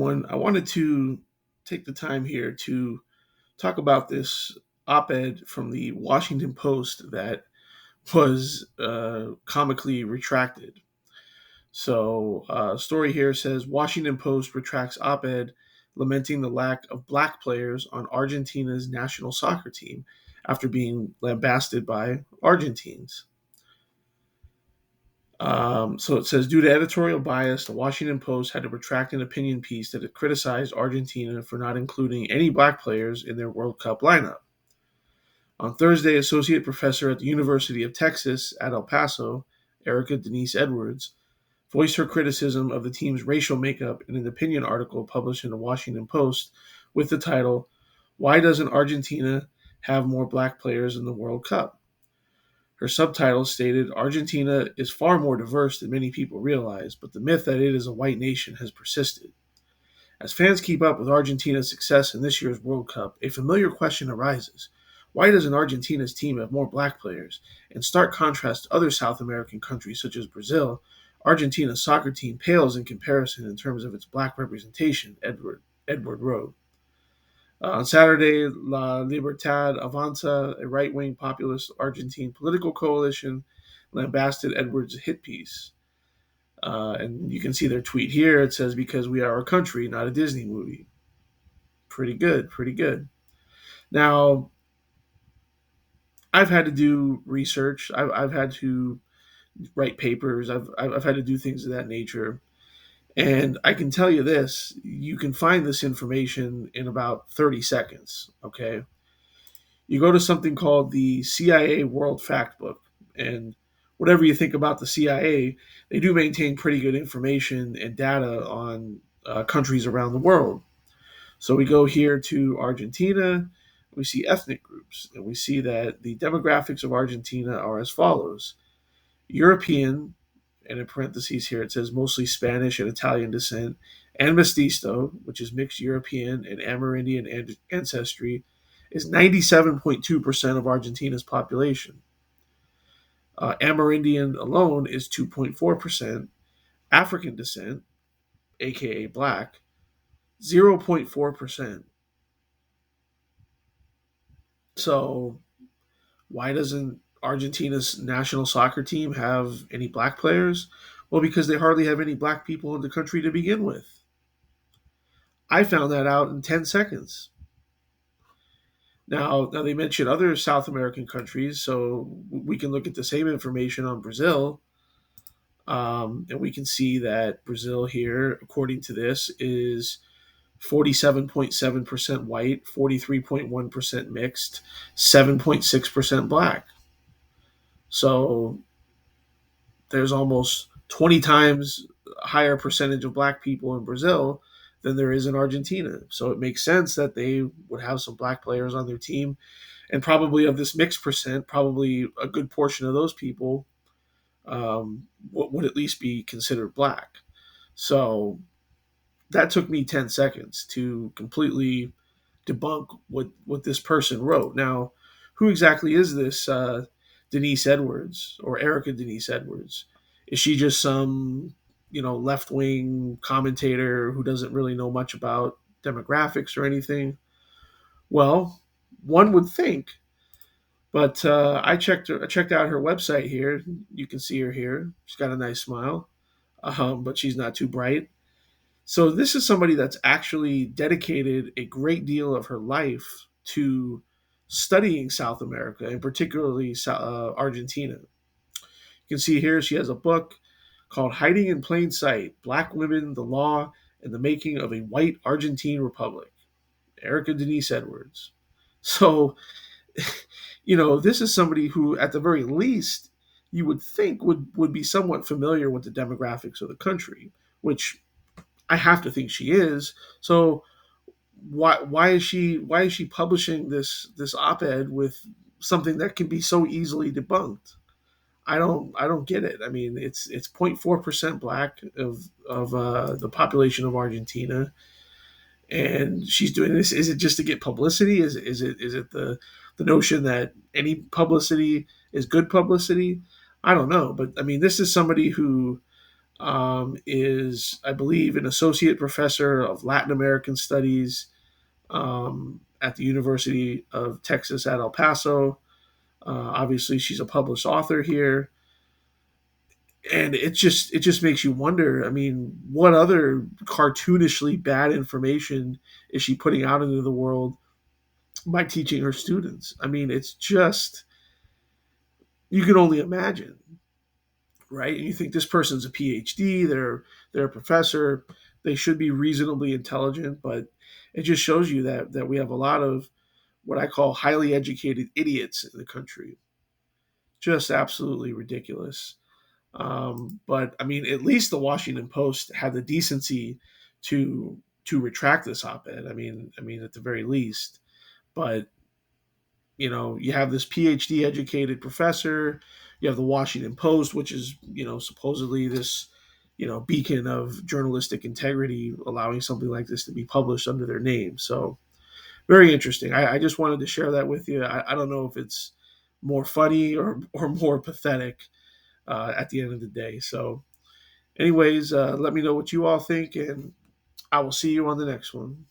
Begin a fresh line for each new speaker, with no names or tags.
everyone. I wanted to take the time here to talk about this op-ed from the Washington Post that was comically retracted. So, story here says Washington Post retracts op-ed lamenting the lack of black players on Argentina's national soccer team after being lambasted by Argentines. So it says, due to editorial bias, the Washington Post had to retract an opinion piece that it criticized Argentina for not including any black players in their World Cup lineup. On Thursday, associate professor at the University of Texas at El Paso, Erica Denise Edwards, voiced her criticism of the team's racial makeup in an opinion article published in the Washington Post with the title, "Why Doesn't Argentina Have More Black Players in the World Cup?" Her subtitle stated, "Argentina is far more diverse than many people realize, but the myth that it is a white nation has persisted." As fans keep up with Argentina's success in this year's World Cup, a familiar question arises. Why doesn't Argentina's team have more black players? In stark contrast to other South American countries such as Brazil, Argentina's soccer team pales in comparison in terms of its black representation, Edward wrote. On Saturday, La Libertad Avanza, a right-wing populist Argentine political coalition, lambasted Edwards' hit piece. And you can see their tweet here. It says, "Because we are a country, not a Disney movie." Pretty good, pretty good. Now, I've had to do research. I've had to write papers. I've had to do things of that nature. And I can tell you this, you can find this information in about 30 seconds, okay? You go to something called the CIA World Factbook, and whatever you think about the CIA, they do maintain pretty good information and data on countries around the world. So we go here to Argentina, we see ethnic groups, and we see that the demographics of Argentina are as follows. European, and in parentheses here it says mostly Spanish and Italian descent, and mestizo, which is mixed European and Amerindian ancestry, is 97.2% of Argentina's population. Amerindian alone is 2.4%. African descent, aka black, 0.4%. So, why doesn't Argentina's national soccer team have any black players? Well, because they hardly have any black people in the country to begin with. I found that out in 10 seconds. Now they mention other South American countries, so we can look at the same information on Brazil, and we can see that Brazil here, according to this, is 47.7% white, 43.1% mixed, 7.6% black. So there's almost 20 times higher percentage of black people in Brazil than there is in Argentina. So it makes sense that they would have some black players on their team. And probably of this mixed percent, probably a good portion of those people would at least be considered black. So that took me 10 seconds to completely debunk what this person wrote. Now, who exactly is this Denise Edwards or Erica Denise Edwards? Is she just some, left-wing commentator who doesn't really know much about demographics or anything? Well, one would think, but I checked out her website here. You can see her here. She's got a nice smile, but she's not too bright. So this is somebody that's actually dedicated a great deal of her life to studying South America, and particularly Argentina. You can see here she has a book called "Hiding in Plain Sight: Black Women, the Law, and the Making of a White Argentine Republic." Erica Denise Edwards. So, this is somebody who, at the very least, you would think would be somewhat familiar with the demographics of the country, which I have to think she is. So why is she publishing this op-ed with something that can be so easily debunked? I don't get it. I mean, it's 0.4% black of the population of Argentina, and she's doing this. Is it just to get publicity? Is it the notion that any publicity is good publicity? I don't know, but I mean, this is somebody who is, I believe, an associate professor of Latin American studies at the University of Texas at El Paso. Obviously, she's a published author here, and it just makes you wonder. I mean, what other cartoonishly bad information is she putting out into the world by teaching her students? I mean, it's just, you can only imagine, right? And you think this person's a PhD, they're a professor, they should be reasonably intelligent, but it just shows you that we have a lot of what I call highly educated idiots in the country. Just absolutely ridiculous. But I mean, at least the Washington Post had the decency to retract this op-ed. I mean, at the very least. But you have this PhD educated professor. You have the Washington Post, which is supposedly this beacon of journalistic integrity, allowing something like this to be published under their name. So very interesting. I just wanted to share that with you. I don't know if it's more funny or more pathetic at the end of the day. So, anyways, let me know what you all think, and I will see you on the next one.